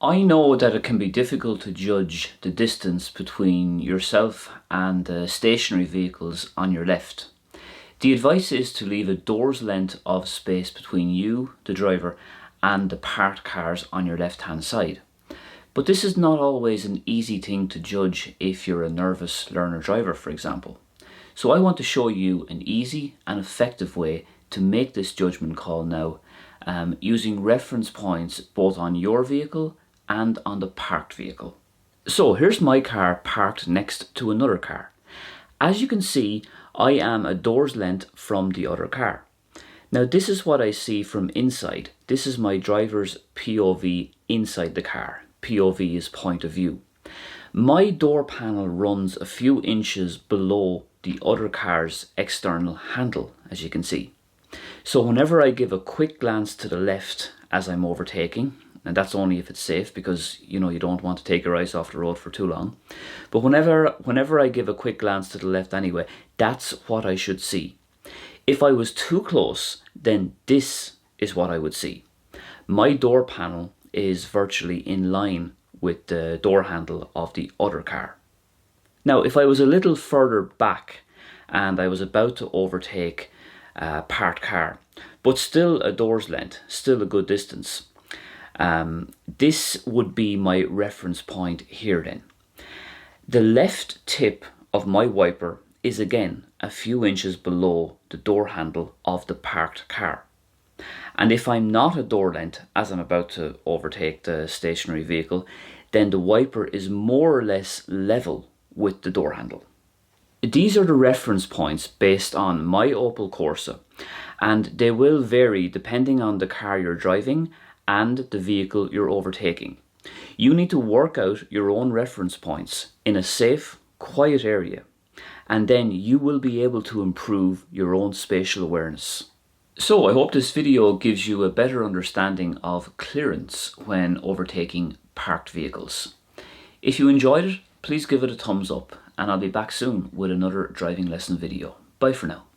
I know that it can be difficult to judge the distance between yourself and the stationary vehicles on your left. The advice is to leave a door's length of space between you, the driver, and the parked cars on your left-hand side. But this is not always an easy thing to judge if you're a nervous learner driver, for example. So I want to show you an easy and effective way to make this judgment call now, using reference points both on your vehicle and on the parked vehicle. So here's my car parked next to another car. As you can see, I am a door's length from the other car. Now this is what I see from inside. This is my driver's POV inside the car. POV is point of view. My door panel runs a few inches below the other car's external handle, as you can see. So whenever I give a quick glance to the left as I'm overtaking, and that's only if it's safe, because you don't want to take your eyes off the road for too long. But whenever I give a quick glance to the left anyway, that's what I should see. If I was too close, then this is what I would see. My door panel is virtually in line with the door handle of the other car. Now, if I was a little further back and I was about to overtake a parked car, but still a door's length, still a good distance, this would be my reference point here then. The left tip of my wiper is again a few inches below the door handle of the parked car. And if I'm not a door length as I'm about to overtake the stationary vehicle, then the wiper is more or less level with the door handle. These are the reference points based on my Opel Corsa, and they will vary depending on the car you're driving and the vehicle you're overtaking. You need to work out your own reference points in a safe, quiet area, and then you will be able to improve your own spatial awareness. So I hope this video gives you a better understanding of clearance when overtaking parked vehicles. If you enjoyed it, please give it a thumbs up, and I'll be back soon with another driving lesson video. Bye for now.